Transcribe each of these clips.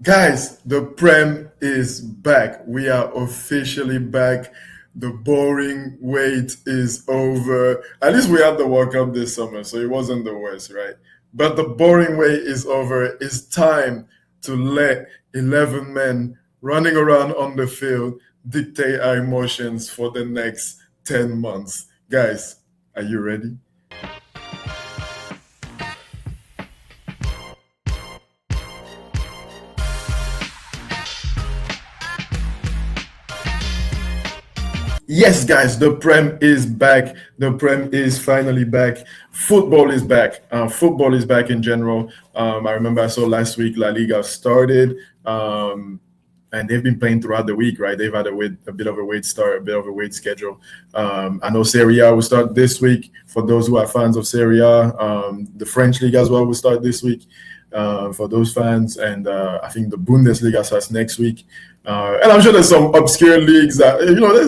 Guys, the Prem is back. We are officially back. The boring wait is over. At least we had the World Cup this summer, so it wasn't the worst, right? But the boring wait is over. It's time to let 11 men running around on the field dictate our emotions for the next 10 months. Guys, are you ready? Yes, guys, the Prem is back. The Prem is finally back. Football is back. Football is back in general. I remember I saw last week La Liga started, and they've been playing throughout the week, right? They've had a bit of a wait start, a bit of a wait schedule. I know Serie A will start this week for those who are fans of Serie A. The French league as well will start this week for those fans, and I think the Bundesliga starts next week. And I'm sure there's some obscure leagues that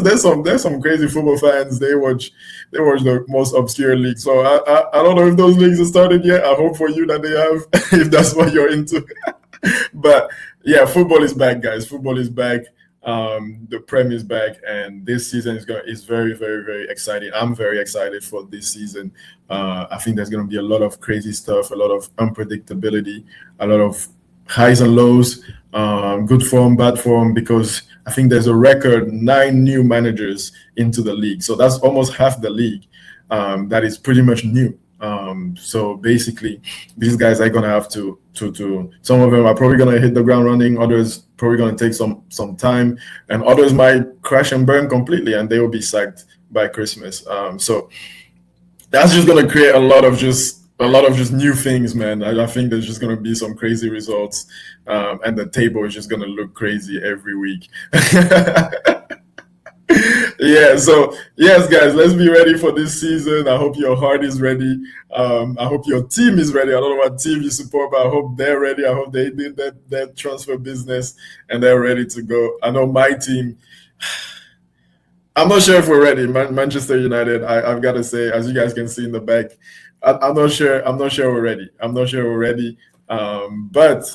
there's some crazy football fans. They watch the most obscure leagues. So I don't know if those leagues have started yet. I hope for you that they have, if that's what you're into. But yeah, football is back, guys. Football is back. The Prem is back, and this season is very, very, very exciting. I'm very excited for this season. I think there's going to be a lot of crazy stuff, a lot of unpredictability, a lot of highs and lows, good form, bad form, because I think there's a record 9 new managers into the league. So that's almost half the league that is pretty much new. So basically, these guys are gonna have to some of them are probably gonna hit the ground running, others probably gonna take some time, and others might crash and burn completely, and they will be sacked by Christmas. So that's just gonna create a lot of just new things, man. I think there's just gonna be some crazy results, and the table is just gonna look crazy every week. Yeah, so yes, guys, let's be ready for this season. I hope your heart is ready. I hope your team is ready. I don't know what team you support, but I hope they're ready. I hope they did that transfer business and they're ready to go. I know my team. I'm not sure if we're ready. Manchester United. I've got to say, as you guys can see in the back, I'm not sure. I'm not sure we're ready. I'm not sure we're ready. But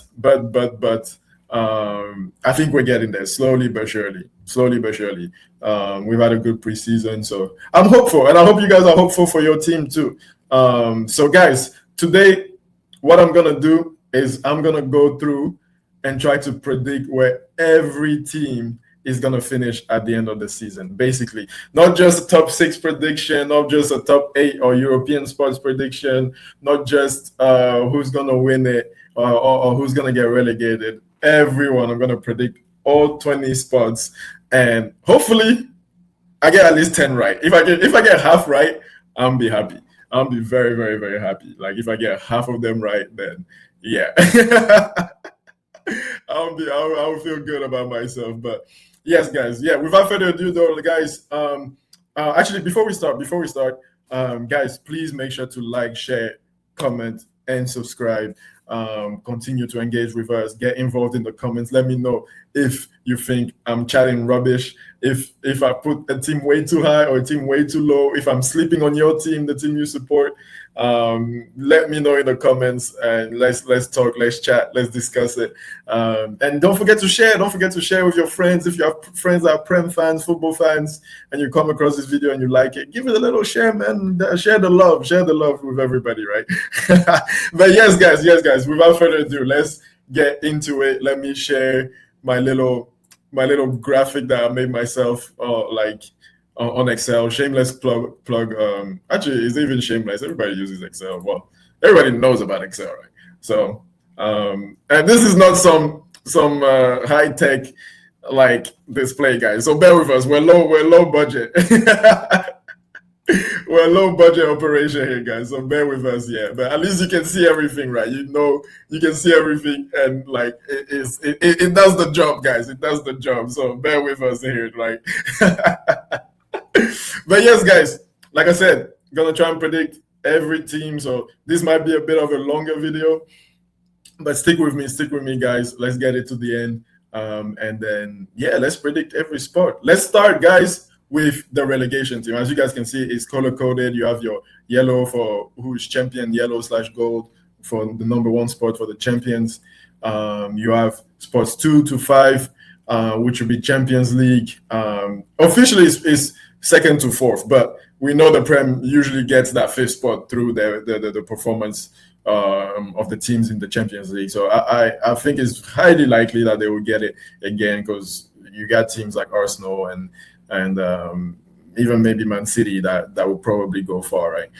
I think we're getting there slowly but surely. Slowly but surely. We've had a good preseason, so I'm hopeful, and I hope you guys are hopeful for your team too. So, guys, today, what I'm gonna do is I'm gonna go through and try to predict where every team is gonna finish at the end of the season. Basically, not just a top 6 prediction, not just a top 8 or European sports prediction, not just who's gonna win it or who's gonna get relegated. Everyone, I'm gonna predict all 20 spots, and hopefully I get at least 10 right. If I get half right, I'll be happy. I'll be very, very, very happy. Like if I get half of them right, then yeah. I'll feel good about myself. But yes, guys, yeah, without further ado though, guys, actually before we start, guys, please make sure to like, share, comment, and subscribe. Continue to engage with us, get involved in the comments. Let me know if you think I'm chatting rubbish, if I put a team way too high or a team way too low, if I'm sleeping on your team, the team you support. Let me know in the comments, and let's talk, let's chat, let's discuss it. And don't forget to share. Don't forget to share with your friends. If you have friends that are Prem fans, football fans, and you come across this video and you like it, give it a little share, man. Share the love with everybody, right? But yes, guys. Without further ado, let's get into it. Let me share my little graphic that I made myself, on Excel. Shameless plug. Actually, it's even shameless. Everybody uses Excel. Well, everybody knows about Excel, right? So, and this is not some high tech like display, guys. So bear with us. We're low budget. We're a low budget operation here, guys. So bear with us, yeah. But at least you can see everything, right? You can see everything, and like it does the job, guys. It does the job. So bear with us here, like. But yes, guys, like I said, gonna try and predict every team. So this might be a bit of a longer video, but stick with me, guys. Let's get it to the end. And then yeah, let's predict every spot. Let's start, guys, with the relegation team. As you guys can see, it's color coded. You have your yellow for who is champion, yellow/gold for the number 1 spot for the champions. You have spots 2 to 5, which will be Champions League. Officially, is second to fourth, but we know the Prem usually gets that fifth spot through the performance of the teams in the Champions League. So I think it's highly likely that they will get it again, because you got teams like Arsenal and even maybe Man City that will probably go far, right?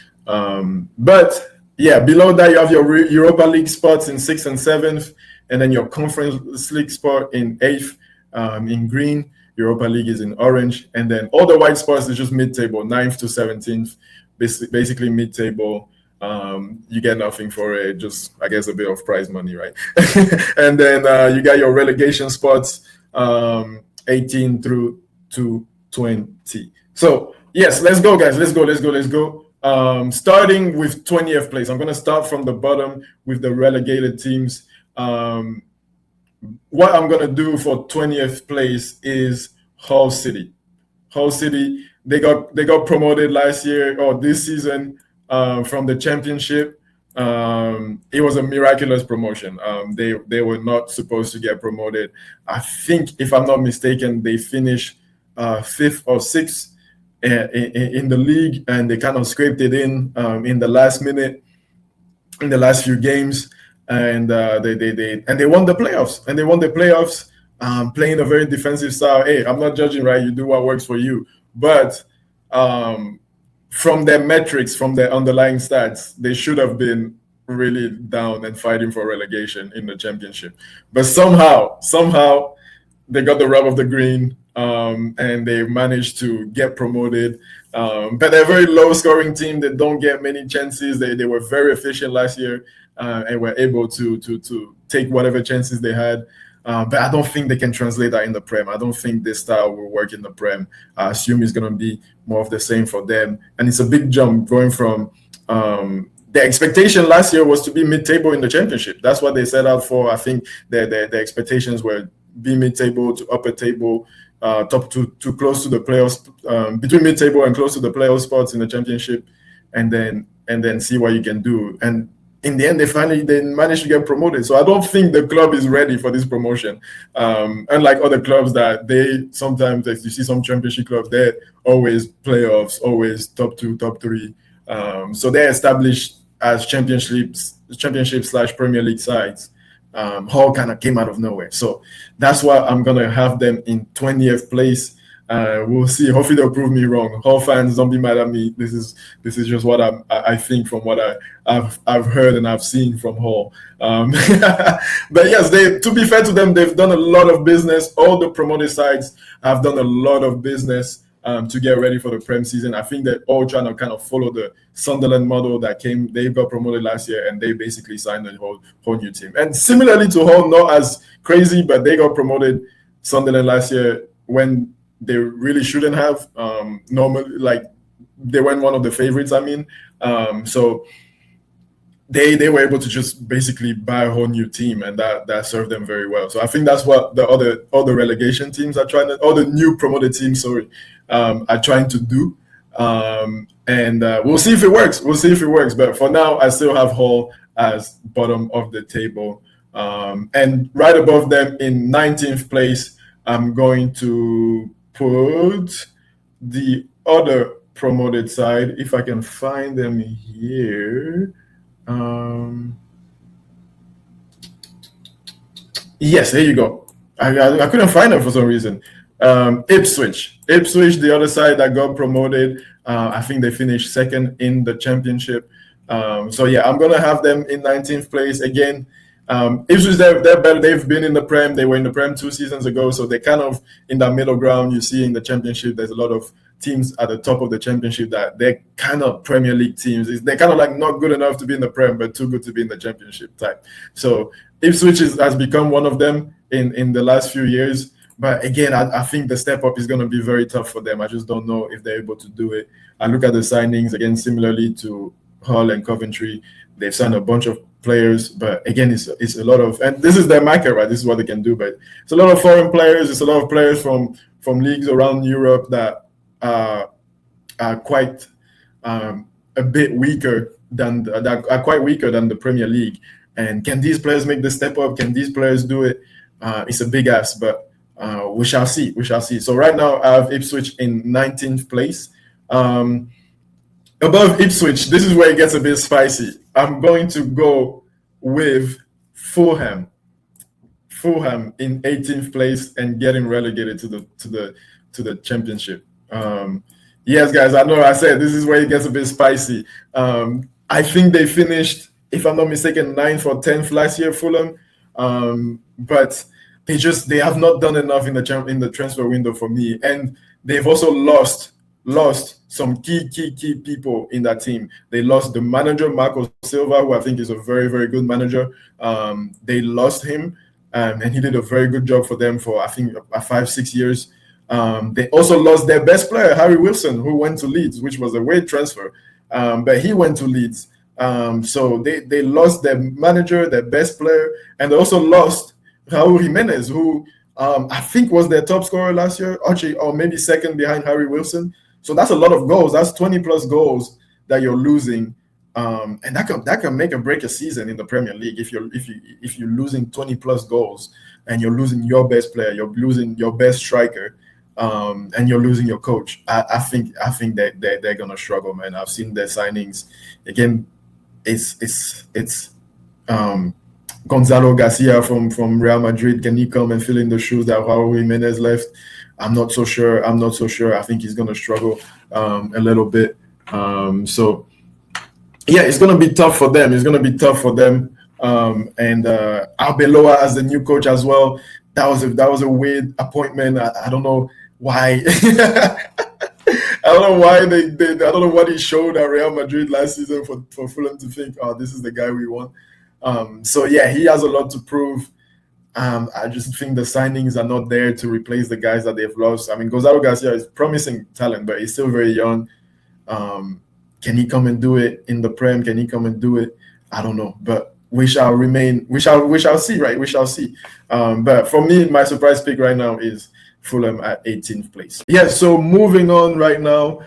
But yeah, below that you have your Europa League spots in 6th and 7th, and then your Conference League spot in 8th in green. Europa League is in orange, and then all the white spots is just mid-table, 9th to 17th, basically mid-table. You get nothing for it, just I guess a bit of prize money, right? And then you got your relegation spots, 18 through to 20. So yes, let's go, guys. Let's go. Starting with 20th place, I'm going to start from the bottom with the relegated teams. What I'm going to do for 20th place is Hull City. Hull City, they got promoted last year or this season from the Championship. It was a miraculous promotion. They were not supposed to get promoted. I think, if I'm not mistaken, they finished 5th or 6th in the league, and they kind of scraped it in the last minute, in the last few games, and they won the playoffs. And they won the playoffs playing a very defensive style. Hey, I'm not judging, right? You do what works for you, but from their metrics, from their underlying stats, they should have been really down and fighting for relegation in the Championship. But somehow they got the rub of the green, and they managed to get promoted. But they're a very low-scoring team. They don't get many chances. They were very efficient last year, and were able to take whatever chances they had. But I don't think they can translate that in the Prem. I don't think this style will work in the Prem. I assume it's going to be more of the same for them. And it's a big jump going from the expectation last year was to be mid-table in the Championship. That's what they set out for. I think the expectations were be mid-table to upper table, top to close to the playoffs, between mid-table and close to the playoff spots in the Championship, and then see what you can do. And in the end, they managed to get promoted. So I don't think the club is ready for this promotion. Unlike other clubs that they sometimes, you see some Championship clubs, they're always playoffs, always top 2, top 3. So they're established as championship/Premier League sides. Hull kind of came out of nowhere. So that's why I'm going to have them in 20th place. We'll see. Hopefully they'll prove me wrong. Hull fans, don't be mad at me. This is just what I think from what I've heard and I've seen from Hull. But yes, to be fair to them, they've done a lot of business. All the promoted sides have done a lot of business to get ready for the Prem season. I think they're all trying to kind of follow the Sunderland model that came. They got promoted last year, and they basically signed a whole new team. And similarly to Hull, not as crazy, but they got promoted Sunderland last year when they really shouldn't have. Normally, like, they weren't one of the favorites. I mean, so they were able to just basically buy a whole new team, and that served them very well. So I think that's what the other relegation teams are trying to, all the new promoted teams, are trying to do. And we'll see if it works. But for now, I still have Hull as bottom of the table. And right above them in 19th place, I'm going to put the other promoted side, if I can find them here. Yes, there you go. I couldn't find them for some reason. Ipswich, the other side that got promoted. I think they finished second in the Championship. So yeah, I'm gonna have them in 19th place again. Ipswich, they're better. They've been in the Prem. They were in the Prem 2 seasons ago, so they're kind of in that middle ground. You see in the Championship, there's a lot of teams at the top of the Championship that they're kind of Premier League teams. They're kind of like not good enough to be in the Prem, but too good to be in the Championship type. So Ipswich has become one of them in the last few years. But again, I think the step up is going to be very tough for them. I just don't know if they're able to do it. I look at the signings, again, similarly to Hull and Coventry. They've signed a bunch of players, but again, it's a lot of, and this is their market, right? This is what they can do. But it's a lot of foreign players. It's a lot of players from leagues around Europe that are quite a bit weaker than the Premier League. And can these players make the step up? Can these players do it? It's a big ask, but we shall see. We shall see. So right now, I have Ipswich in 19th place. Above Ipswich, this is where it gets a bit spicy. I'm going to go with Fulham. Fulham in 18th place and getting relegated to the championship. Yes, guys, I know I said this is where it gets a bit spicy. I think they finished, if I'm not mistaken, 9th or 10th last year, Fulham. But they have not done enough in the transfer window for me, and they've also lost some key people in that team. They lost the manager, Marco Silva, who I think is a very, very good manager. They lost him, and he did a very good job for them for, I think, 5-6 years. They also lost their best player, Harry Wilson, who went to Leeds, which was a weird transfer, but he went to Leeds. So they lost their manager, their best player, and they also lost Raul Jimenez, who I think was their top scorer last year, actually, or maybe second behind Harry Wilson. So that's a lot of goals. That's 20 plus goals that you're losing, and that can make or break a season in the Premier League if you're losing 20 plus goals and you're losing your best player, you're losing your best striker, and you're losing your coach. I think that they're gonna struggle, man. I've seen their signings again. It's Gonzalo Garcia from Real Madrid. Can he come and fill in the shoes that Raul Jimenez left? I'm not so sure. I think he's going to struggle a little bit. So, yeah, it's going to be tough for them. And Arbeloa as the new coach as well. That was a weird appointment. I don't know why. I don't know why I don't know what he showed at Real Madrid last season for Fulham to think, oh, this is the guy we want. So, yeah, he has a lot to prove. I just think the signings are not there to replace the guys that they've lost. I mean, Gonzalo Garcia is promising talent, but he's still very young. Can he come and do it in the Prem? Can he come and do it? I don't know, but we shall see, right? We shall see. But for me, my surprise pick right now is Fulham at 18th place. Yeah, so moving on right now,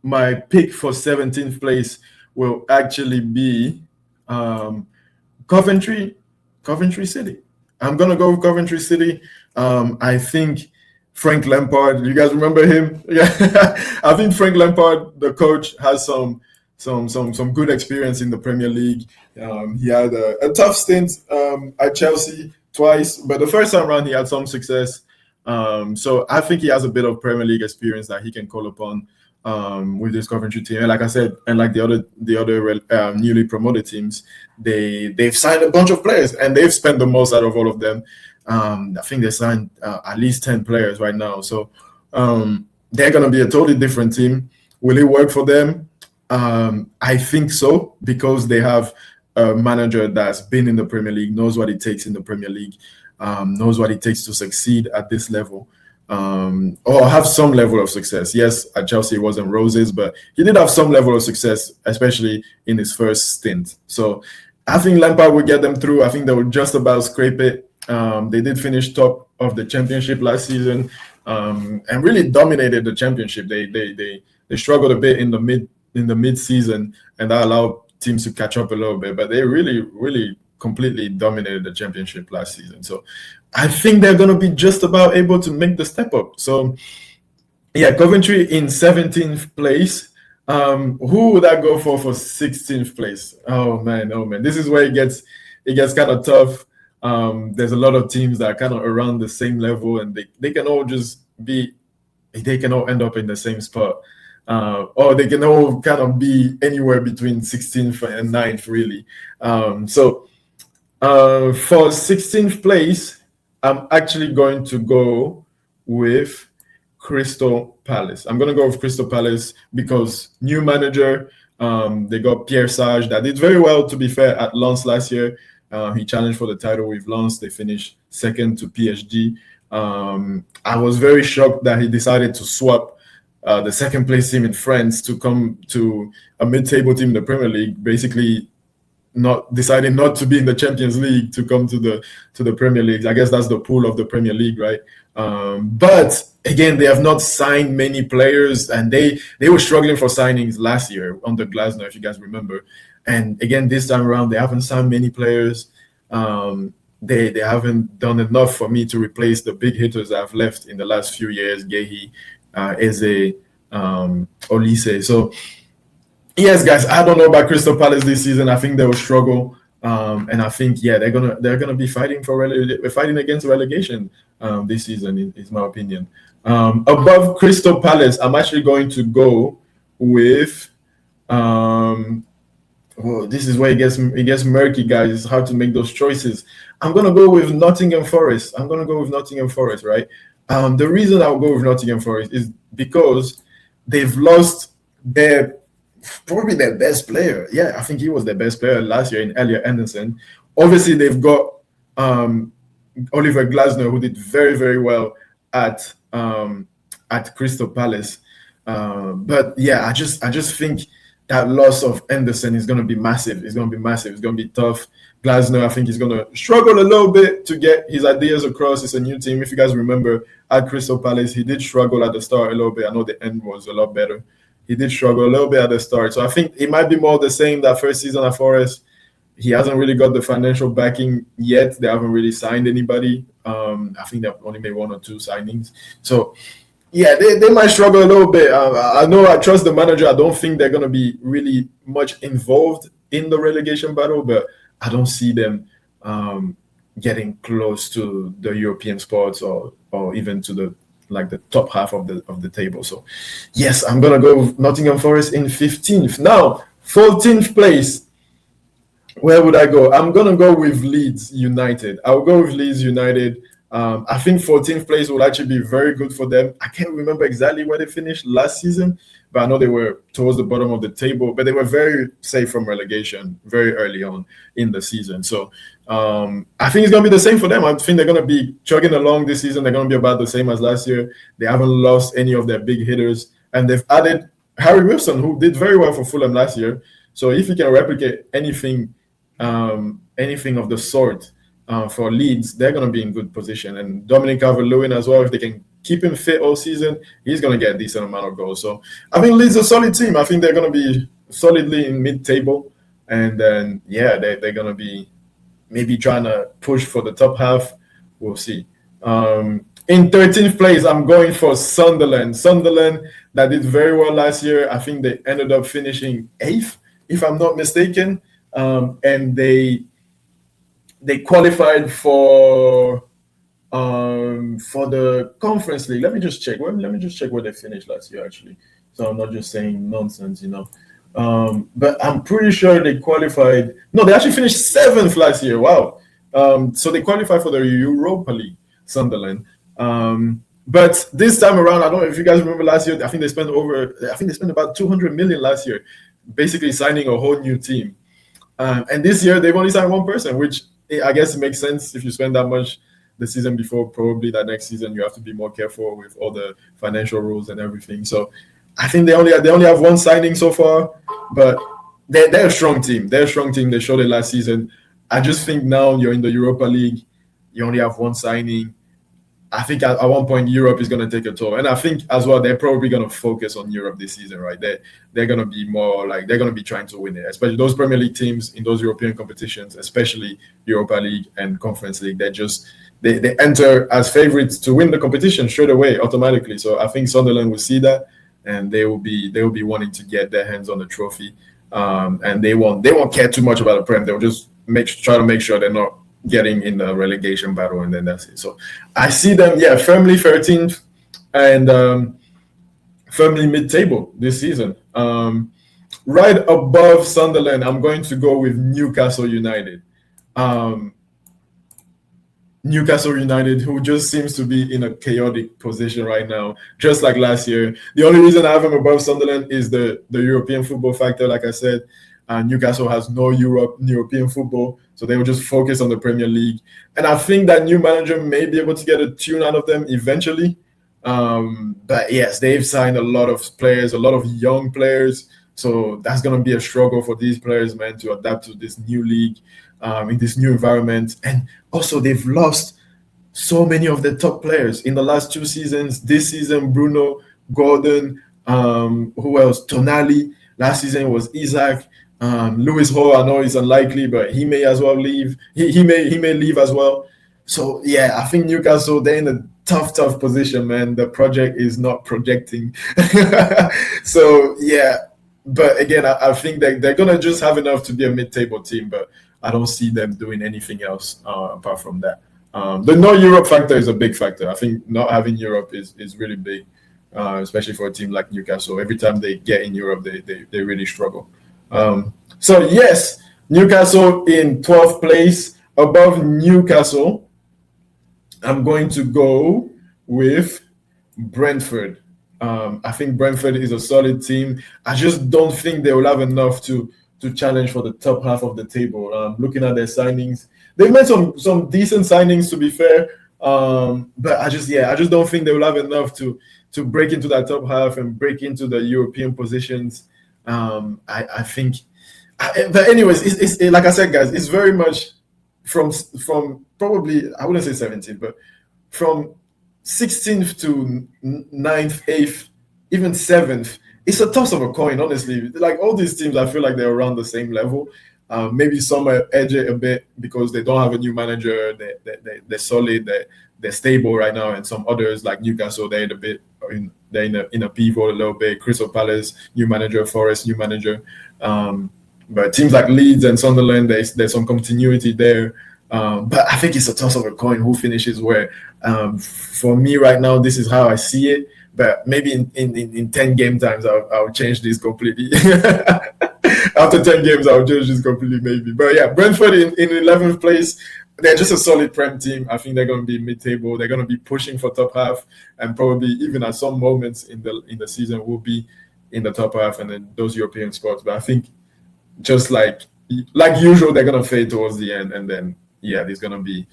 my pick for 17th place will actually be Coventry City. I'm going to go with Coventry City. I think Frank Lampard, you guys remember him? Yeah. I think Frank Lampard, the coach, has some good experience in the Premier League. He had a tough stint at Chelsea twice, but the first time around he had some success. So I think he has a bit of Premier League experience that he can call upon with this Coventry team. And like I said, and like the other newly promoted teams, they've signed a bunch of players and they've spent the most out of all of them. I think they signed at least 10 players right now. So they're going to be a totally different team. Will it work for them? I think so, because they have a manager that's been in the Premier League, knows what it takes in the Premier League, knows what it takes to succeed at this level. Or have some level of success. Yes, at Chelsea it wasn't roses, but he did have some level of success, especially in his first stint. So I think Lampard will get them through. I think they will just about scrape it. They did finish top of the championship last season, and really dominated the championship. They struggled a bit in the mid-season, and that allowed teams to catch up a little bit. But they really completely dominated the championship last season. So I think they're going to be just about able to make the step up. So, yeah, Coventry in 17th place. Who would I go for 16th place? Oh man. This is where it gets kind of tough. There's a lot of teams that are kind of around the same level, and they can all end up in the same spot. Or they can all kind of be anywhere between 16th and 9th, really. For 16th place, I'm actually going to go with Crystal Palace. I'm going to go with Crystal Palace because new manager, they got Pierre Sage that did very well, to be fair, at Lens last year. He challenged for the title with Lens. They finished second to PSG. I was very shocked that he decided to swap the second place team in France to come to a mid-table team in the Premier League, basically deciding not to be in the Champions League to come to the Premier League. I guess that's the pool of the Premier League, right? But again, they have not signed many players, and they were struggling for signings last year under Glasner, if you guys remember. And again, this time around, they haven't signed many players. They haven't done enough for me to replace the big hitters I've left in the last few years, Gehi, Eze, Olise. So yes, guys, I don't know about Crystal Palace this season. I think they will struggle, and I think they're gonna be fighting fighting against relegation this season. Is my opinion. Above Crystal Palace, I'm actually going to go with. Well, this is where it gets murky, guys. It's hard to make those choices. I'm gonna go with Nottingham Forest. Right? The reason I'll go with Nottingham Forest is because they've lost probably their best player. Yeah, I think he was their best player last year in Elliot Anderson. Obviously, they've got Oliver Glasner, who did very, very well at Crystal Palace. But yeah, I just think that loss of Anderson is going to be massive. It's going to be tough. Glasner, I think he's going to struggle a little bit to get his ideas across. It's a new team. If you guys remember, at Crystal Palace, he did struggle at the start a little bit. I know the end was a lot better. He did struggle a little bit at the start. So I think it might be more the same that first season at Forest. He hasn't really got the financial backing yet. They haven't really signed anybody. I think they've only made 1 or 2 signings. So yeah, they might struggle a little bit. I know I trust the manager. I don't think they're going to be really much involved in the relegation battle, but I don't see them getting close to the European spots or even to the top half of the table. So yes, I'm going to go with Nottingham Forest in 15th. Now, 14th place. Where would I go? I'm going to go with Leeds United. I'll go with Leeds United. I think 14th place will actually be very good for them. I can't remember exactly where they finished last season, but I know they were towards the bottom of the table, but they were very safe from relegation very early on in the season. So I think it's going to be the same for them. I think they're going to be chugging along this season. They're going to be about the same as last year. They haven't lost any of their big hitters, and they've added Harry Wilson, who did very well for Fulham last year. So if he can replicate anything of the sort for Leeds, they're going to be in good position. And Dominic Calvert-Lewin as well, if they can keep him fit all season, he's going to get a decent amount of goals. So I think Leeds is a solid team. I think they're going to be solidly in mid-table. And then, yeah, they're going to be maybe trying to push for the top half. We'll see. In 13th place, I'm going for Sunderland. Sunderland, that did very well last year. I think they ended up finishing 8th, if I'm not mistaken. And they qualified for the Conference League. Let me just check where they finished last year, actually. So I'm not just saying nonsense, But I'm pretty sure they qualified. No, they actually finished 7th last year. Wow. So they qualified for the Europa League, Sunderland. But this time around, I don't know if you guys remember last year. I think they spent about 200 million last year, basically signing a whole new team. And this year they've only signed one person, which I guess it makes sense if you spend that much the season before. Probably that next season you have to be more careful with all the financial rules and everything. So I think they only have one signing so far, but they're a strong team. They're a strong team. They showed it last season. I just think now you're in the Europa League, you only have one signing. I think at one point Europe is going to take a toll, and I think as well they're probably going to focus on Europe this season, right? They're going to be more like they're going to be trying to win it, especially those Premier League teams in those European competitions, especially Europa League and Conference League. They enter as favorites to win the competition straight away automatically. So I think Sunderland will see that, and they will be wanting to get their hands on the trophy, and they won't care too much about the Prem. They'll just try to make sure they're not getting in the relegation battle, and then that's it. So I see them, firmly 13th and firmly mid-table this season. Right above Sunderland, I'm going to go with Newcastle United. Newcastle United, who just seems to be in a chaotic position right now, just like last year. The only reason I have them above Sunderland is the European football factor, like I said. Newcastle has no European football, so they will just focus on the Premier League. And I think that new manager may be able to get a tune out of them eventually. But yes, they've signed a lot of players, a lot of young players. So that's going to be a struggle for these players, man, to adapt to this new league, in this new environment. And also, they've lost so many of the top players in the last 2 seasons. This season, Bruno, Gordon, who else? Tonali. Last season was Isaac. Lewis Hall, I know is unlikely, but he may as well leave. He may leave as well. So yeah, I think Newcastle, they're in a tough position, man. The project is not projecting. So yeah, but again, I think that they're gonna just have enough to be a mid-table team, but I don't see them doing anything else apart from that. The no Europe factor is a big factor. I think not having Europe is really big, especially for a team like Newcastle. Every time they get in Europe, they really struggle. So yes, Newcastle in 12th place. Above Newcastle, I'm going to go with Brentford. I think Brentford is a solid team. I just don't think they will have enough to challenge for the top half of the table. Looking at their signings, they've made some decent signings, to be fair. But I just don't think they will have enough to break into that top half and break into the European positions. I think, but anyways, it's like I said, guys, it's very much from probably, I wouldn't say 17th, but from 16th to 9th, 8th, even 7th. It's a toss of a coin, honestly. Like all these teams, I feel like they're around the same level. Maybe some edge it a bit because they don't have a new manager. They're solid. They're stable right now, and some others like Newcastle, they're in a pivot a little bit. Crystal Palace, new manager. Forest, new manager. But teams like Leeds and Sunderland, there's some continuity there. But I think it's a toss of a coin who finishes where. For me right now, this is how I see it. But maybe in 10 game times, I'll change this completely. After 10 games, I'll change this completely, maybe. But yeah, Brentford in 11th place. They're just a solid Prem team. I think they're going to be mid-table. They're going to be pushing for top half, and probably even at some moments in the season will be in the top half and then those European spots. But I think just like usual, they're going to fade towards the end, and then yeah, it's going to be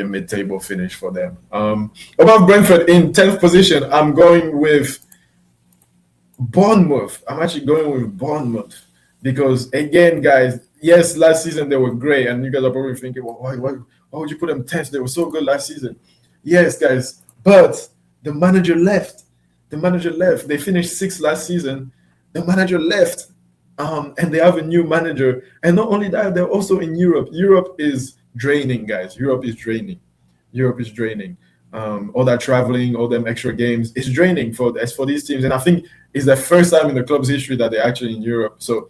a mid-table finish for them. Above Brentford in 10th position, I'm going with Bournemouth. I'm actually going with Bournemouth because, again, guys, yes, last season they were great, and you guys are probably thinking, well, why would you put them 10th? They were so good last season. Yes, guys, but the manager left. They finished 6th last season. The manager left, and they have a new manager. And not only that, they're also in Europe. Europe is draining, guys. Europe is draining. All that traveling, all them extra games, it's draining for these teams. And I think it's the first time in the club's history that they're actually in Europe. So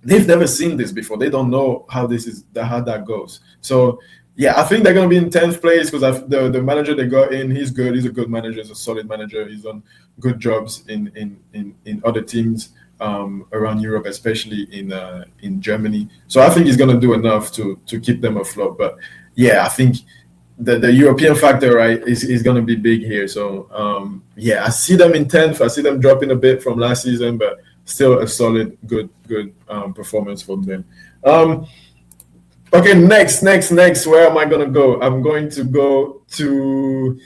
they've never seen this before. They don't know how that goes. So yeah, I think they're going to be in 10th place because the manager they got in, he's good. He's a good manager. He's a solid manager. He's done good jobs in other teams around Europe, especially in Germany. So I think he's going to do enough to keep them afloat. But yeah, I think the European factor, right, is going to be big here. So yeah, I see them in 10th. I see them dropping a bit from last season, but still a solid, good performance from them. Okay, next. Where am I going to go? I'm going to go to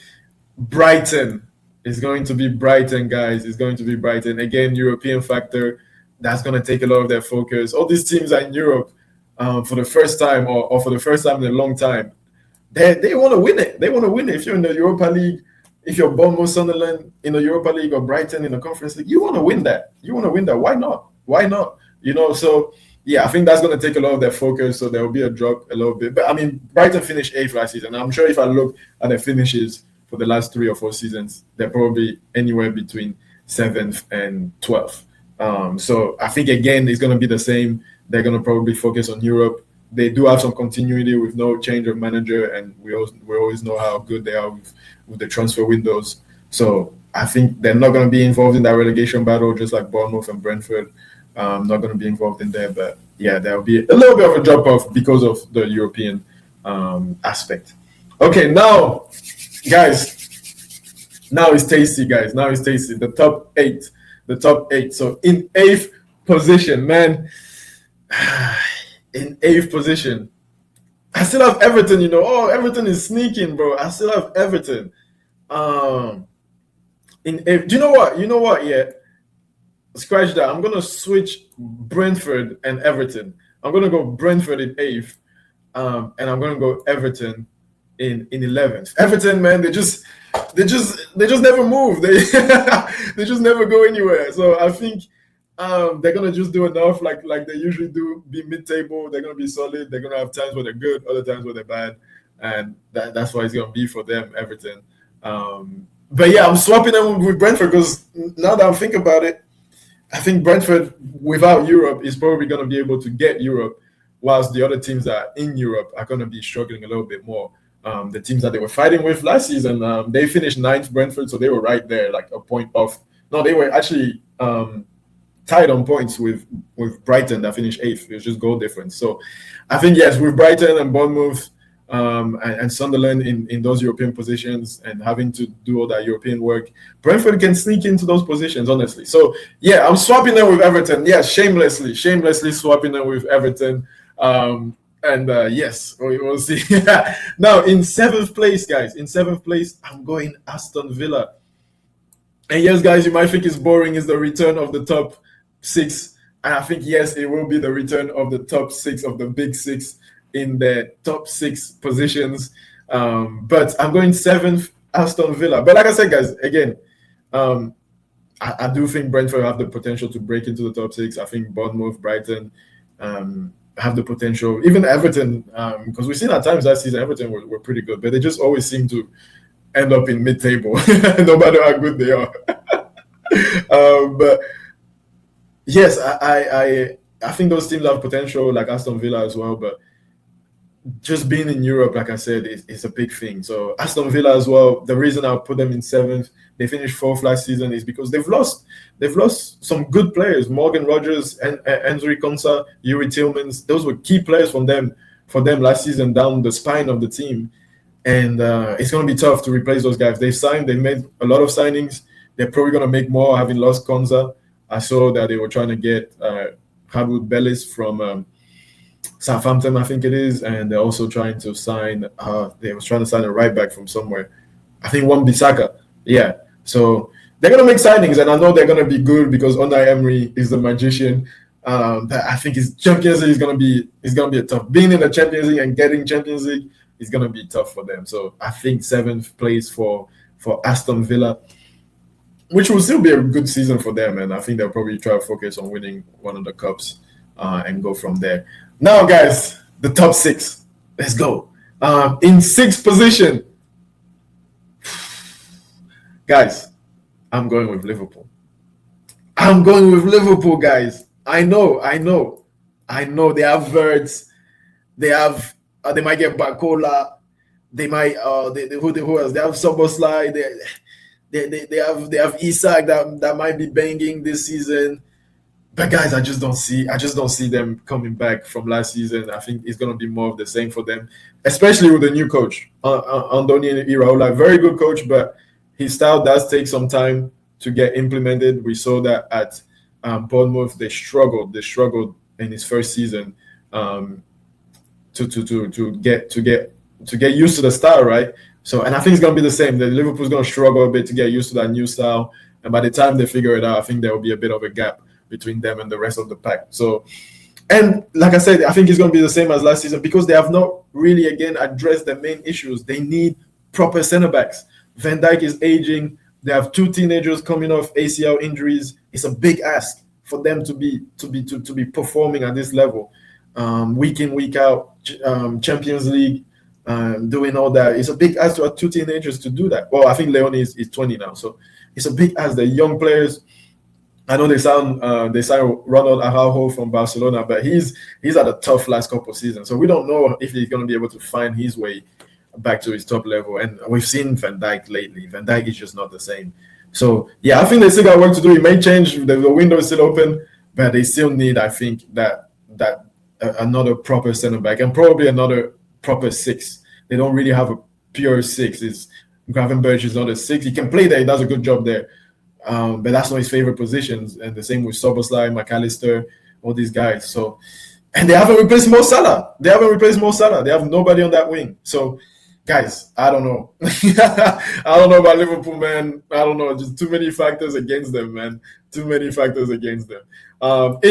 Brighton. It's going to be Brighton, guys. It's going to be Brighton. Again, European factor. That's going to take a lot of their focus. All these teams are in Europe for the first time or for the first time in a long time. They want to win it. They want to win it. If you're in the Europa League, if you're Bournemouth, Sunderland in the Europa League or Brighton in the Conference League, you want to win that. Why not? So yeah, I think that's going to take a lot of their focus. So there will be a drop a little bit. But I mean, Brighton finished 8th last season. I'm sure if I look at their finishes for the last 3 or 4 seasons, they're probably anywhere between 7th and 12th. So I think, again, it's going to be the same. They're going to probably focus on Europe. They do have some continuity with no change of manager, and we always know how good they are with the transfer windows. So I think they're not going to be involved in that relegation battle, just like Bournemouth and Brentford. Not going to be involved in there, but yeah, there will be a little bit of a drop-off because of the European aspect. Okay, now, guys, now it's tasty, guys. Now it's tasty. The top eight. So in 8th position, man. In 8th position, I still have Everton. Everton is sneaking, bro. I still have Everton. In 8th, do you know what? Yeah, scratch that. I'm gonna switch Brentford and Everton. I'm gonna go Brentford in 8th, and I'm gonna go Everton in 11th. Everton, man, they just never move. They just never go anywhere. So I think They're gonna just do enough, like they usually do, be mid-table. They're gonna be solid. They're gonna have times where they're good, other times where they're bad, and that's why it's gonna be for them, Everton. But yeah, I'm swapping them with Brentford because now that I'm thinking about it, I think Brentford without Europe is probably gonna be able to get Europe, whilst the other teams that are in Europe are gonna be struggling a little bit more. The teams that they were fighting with last season, they finished ninth, Brentford, so they were right there, like a point off. No, they were actually tied on points with Brighton that finished eighth. It was just goal difference. So I think, yes, with Brighton and Bournemouth and Sunderland in those European positions and having to do all that European work, Brentford can sneak into those positions, honestly. So yeah, I'm swapping them with Everton. Yeah, shamelessly swapping them with Everton. And yes, we'll see. Now, in seventh place, guys, I'm going Aston Villa. And yes, guys, you might think it's boring. It's the return of the top six. And I think, yes, it will be the return of the top six of the big six in the top six positions. But I'm going seventh, Aston Villa. But like I said, guys, again, I do think Brentford have the potential to break into the top six. I think Bournemouth, Brighton have the potential. Even Everton, because we've seen at times last season, Everton were pretty good, but they just always seem to end up in mid-table, no matter how good they are. But yes, I think those teams have potential, like Aston Villa as well. But just being in Europe, like I said, is a big thing. So Aston Villa as well. The reason I'll put them in seventh, they finished fourth last season, is because they've lost some good players. Morgan Rogers, and Enzo Konsa, Yuri Tillmans. Those were key players for them last season down the spine of the team. And it's going to be tough to replace those guys. They've made a lot of signings. They're probably going to make more, having lost Konza. I saw that they were trying to get Harwood Bellis from Southampton, I think it is. And they're also trying to sign, they was trying to sign a right back from somewhere. I think Wan-Bissaka. Yeah. So they're going to make signings, and I know they're going to be good because Unai Emery is the magician. But I think his Champions League is going to be a tough. Being in the Champions League and getting Champions League is going to be tough for them. So I think seventh place for Aston Villa, which will still be a good season for them. And I think they'll probably try to focus on winning one of the cups and go from there. Now, guys, the top six. Let's go. In sixth position, guys, I'm going with Liverpool. Guys. I know. They have Verts. They might get Bakola. They might who else? They have Soboslai. They have Isak that might be banging this season. But guys, I just don't see them coming back from last season. I think it's gonna be more of the same for them, especially with the new coach, Andoni Iraola. Very good coach, but his style does take some time to get implemented. We saw that at Bournemouth. They struggled in his first season to get used to the style, right? So, and I think it's gonna be the same. The Liverpool's gonna struggle a bit to get used to that new style, and by the time they figure it out, I think there will be a bit of a gap between them and the rest of the pack. So, and like I said, I think it's gonna be the same as last season because they have not really again addressed the main issues. They need proper centre backs. Van Dijk is aging. They have two teenagers coming off ACL injuries. It's a big ask for them to be performing at this level, week in, week out, Champions League, doing all that. It's a big ask to have two teenagers to do that. Well, I think Leone is 20 now, so it's a big ask. The young players. I know they signed Ronald Araujo from Barcelona, but he's had a tough last couple of seasons, so we don't know if he's going to be able to find his way back to his top level. And we've seen Van Dijk lately. Van Dijk is just not the same. So yeah, I think they still got work to do. It may change. The window is still open, but they still need, I think, that another proper center back and probably another proper six. They don't really have a pure six. Gravenberch is not a six. He can play there. He does a good job there. But that's not his favorite positions. And the same with Soboslai, McAllister, all these guys. So, and they haven't replaced Mo Salah. They have nobody on that wing. So, guys, I don't know. I don't know about Liverpool, man. I don't know. Just too many factors against them, man. In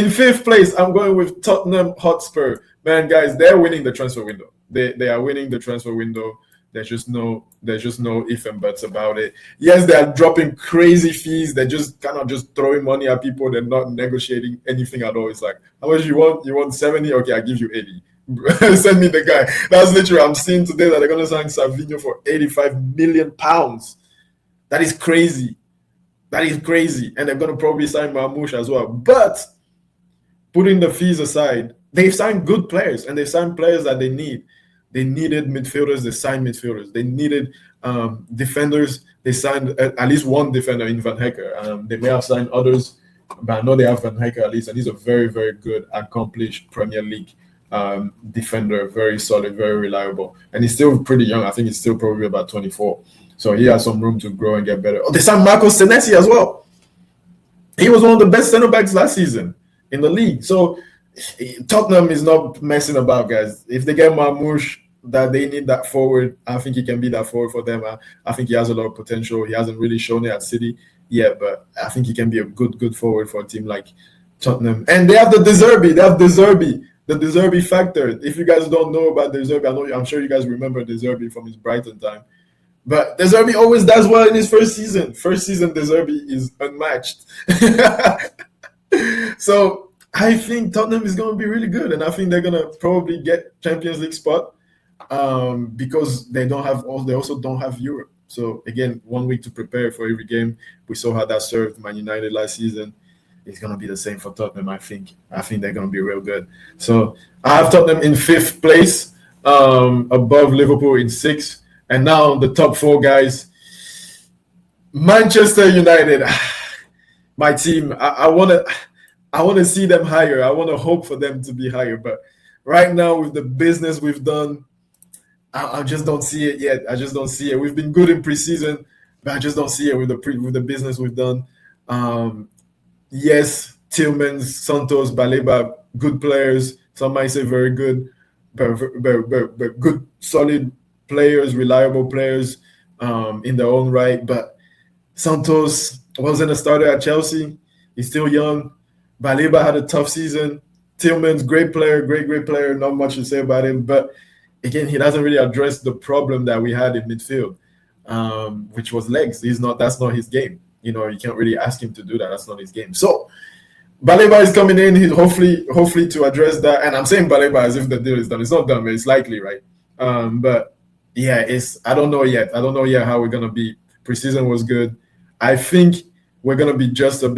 fifth place, I'm going with Tottenham Hotspur. Man, guys, they're winning the transfer window. They are winning the transfer window. There's just no if and buts about it. Yes, they are dropping crazy fees. They're just kind of just throwing money at people. They're not negotiating anything at all. It's like, how much you want? You want 70? Okay, I'll give you 80. Send me the guy. That's literally, I'm seeing today that they're gonna sign Savinho for 85 million pounds. That is crazy. That is crazy. And they're gonna probably sign Marmoush as well. But putting the fees aside, they've signed good players and they've signed players that they need. They needed midfielders. They signed midfielders. They needed defenders. They signed at least one defender in Van Hecker. They may have signed others, but I know they have Van Hecker at least, and he's a very, very good, accomplished Premier League defender. Very solid, very reliable, and he's still pretty young. I think he's still probably about 24, so he has some room to grow and get better. Oh, they signed Marco Senesi as well. He was one of the best centre backs last season in the league. So Tottenham is not messing about, guys. If they get Marmoush, that they need that forward, I think he can be that forward for them. I think he has a lot of potential. He hasn't really shown it at City yet, but I think he can be a good forward for a team like Tottenham. And they have the De Zerbi. They have the De Zerbi factor. If you guys don't know about De Zerbi, I'm sure you guys remember De Zerbi from his Brighton time. But De Zerbi always does well in his first season. First season, De Zerbi is unmatched. So I think Tottenham is going to be really good, and I think they're going to probably get Champions League spot because they also don't have Europe. So again, 1 week to prepare for every game. We saw how that served Man United last season. It's going to be the same for Tottenham, I think. I think they're going to be real good. So I have Tottenham in 5th place, above Liverpool in 6th. And now the top 4 guys. Manchester United, my team. I want to see them higher. I want to hope for them to be higher. But right now, with the business we've done, I just don't see it yet. I just don't see it. We've been good in preseason, but I just don't see it with the business we've done. Yes, Tillmans, Santos, Baleba, good players. Some might say very good, but good, solid players, reliable players in their own right. But Santos wasn't a starter at Chelsea. He's still young. Baleba had a tough season. Tillmans, great player, great player. Not much to say about him. But again, he doesn't really address the problem that we had in midfield, which was legs. That's not his game. You can't really ask him to do that. That's not his game. So Baleba is coming in. He's hopefully to address that. And I'm saying Baleba as if the deal is done. It's not done, but it's likely, right? But yeah, I don't know yet. I don't know yet how we're gonna be. Preseason was good. I think we're gonna be just about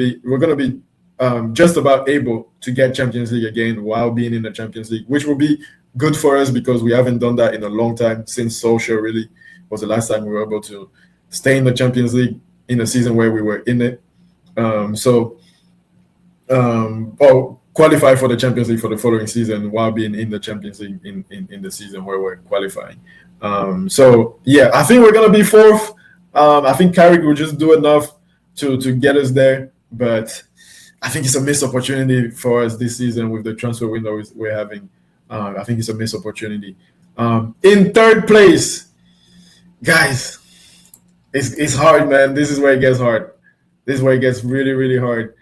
able to get Champions League again while being in the Champions League, which will be good for us because we haven't done that in a long time. Since Solskjaer really was the last time we were able to stay in the Champions League in a season where we were in it. Or qualify for the Champions League for the following season while being in the Champions League in the season where we're qualifying. So yeah, I think we're gonna be 4th. I think Carrick will just do enough to get us there, but I think it's a missed opportunity for us this season with the transfer window we're having. I think it's a missed opportunity. In 3rd place, guys, it's hard, man. This is where it gets hard. This is where it gets really, really hard.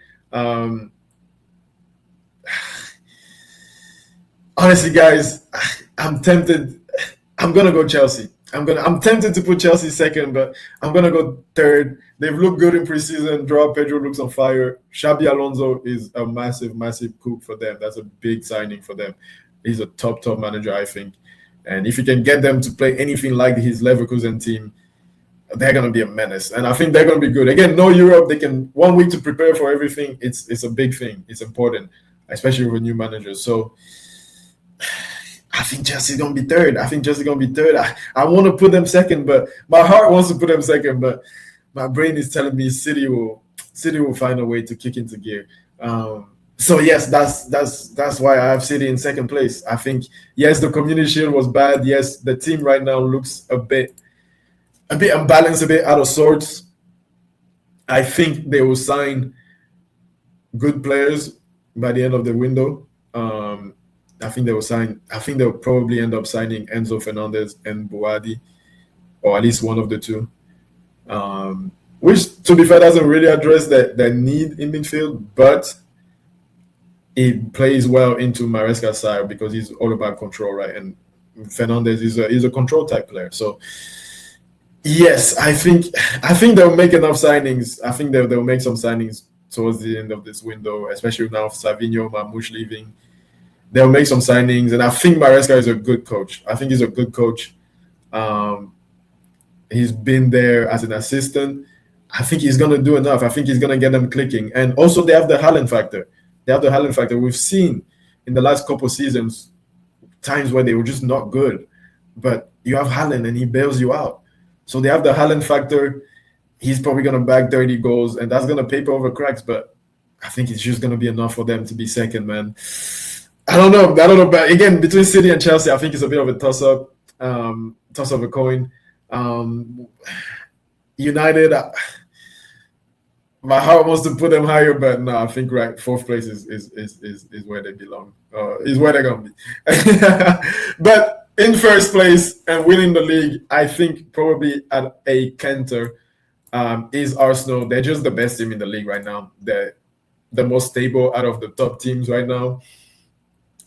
Honestly, guys, I'm tempted. I'm gonna go Chelsea. I'm tempted to put Chelsea 2nd, but I'm gonna go 3rd. They've looked good in preseason. Joao Pedro looks on fire. Xabi Alonso is a massive coup for them. That's a big signing for them. He's a top manager, I think. And if you can get them to play anything like his Leverkusen team, they're gonna be a menace. And I think they're gonna be good. Again, no Europe. They can 1 week to prepare for everything. It's a big thing. It's important, especially with a new manager. So I think Chelsea's gonna be 3rd. I want to put them 2nd, but my heart wants to put them 2nd, but my brain is telling me City will find a way to kick into gear. So yes, that's why I have City in 2nd place. I think yes, the Community Shield was bad. Yes, the team right now looks a bit unbalanced, a bit out of sorts. I think they will sign good players by the end of the window. I think they'll probably end up signing Enzo Fernandez and Boadi, or at least one of the two. Which, to be fair, doesn't really address their need in midfield, but it plays well into Maresca's side because he's all about control, right? And Fernandez is a control type player. So yes, I think they'll make enough signings. I think they'll make some signings towards the end of this window, especially now Savinho, Mamouche leaving. They'll make some signings, and I think Maresca is a good coach. I think he's a good coach. Um, he's been there as an assistant. I think he's gonna do enough. I think he's gonna get them clicking, and also they have the Haaland factor. They have the Haaland factor. We've seen in the last couple seasons times where they were just not good, but you have Haaland and he bails you out. So they have the Haaland factor. He's probably gonna bag 30 goals, and that's gonna paper over cracks. But I think it's just gonna be enough for them to be second, man. I don't know. I don't know. But again, between City and Chelsea, I think it's a bit of a toss-up, toss of a coin. Um, United, my heart wants to put them higher, but no, I think right fourth place is where they belong. Is where they're gonna be. But in first place and winning the league, I think probably at a canter is Arsenal. They're just the best team in the league right now. They're the most stable out of the top teams right now.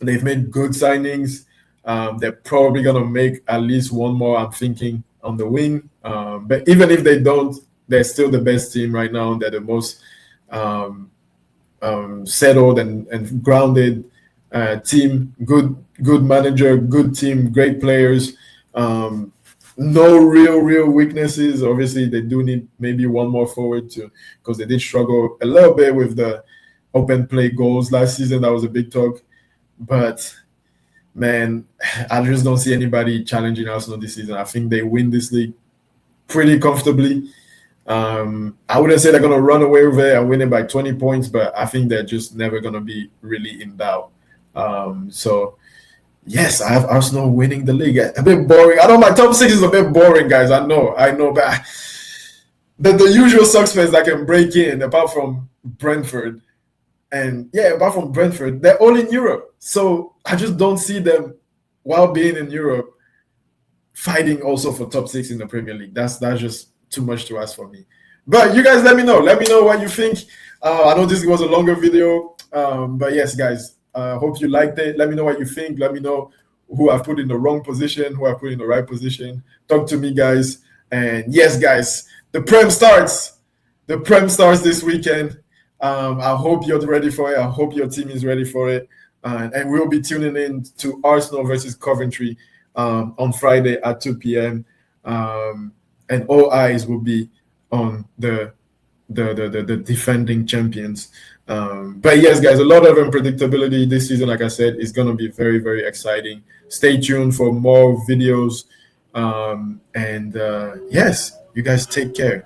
They've made good signings. They're probably gonna make at least one more, I'm thinking, on the wing. But even if they don't, they're still the best team right now. They're the most settled and grounded team. Good manager, good team, great players. No real weaknesses. Obviously, they do need maybe one more forward to, because they did struggle a little bit with the open play goals last season. That was a big talk. But man, I just don't see anybody challenging Arsenal this season. I think they win this league pretty comfortably. I wouldn't say they're going to run away with it and win it by 20 points, but I think they're just never going to be really in doubt. So, yes, I have Arsenal winning the league. A bit boring. I know my top six is a bit boring, guys. I know, but the usual suspects that can break in, apart from Brentford, apart from Brentford, they're all in Europe. So I just don't see them, while being in Europe, fighting also for top six in the Premier League. That's just too much to ask for me. But you guys let me know. Let me know what you think. I know this was a longer video, but yes, guys, hope you liked it. Let me know what you think. Let me know who I've put in the wrong position, who I've put in the right position. Talk to me, guys. And yes, guys, the Prem starts. The Prem starts this weekend. I hope you're ready for it. I hope your team is ready for it. And we'll be tuning in to Arsenal versus Coventry on Friday at 2 p.m. And all eyes will be on the defending champions. But yes, guys, a lot of unpredictability this season. Like I said, is going to be very, very exciting. Stay tuned for more videos. Yes, you guys take care.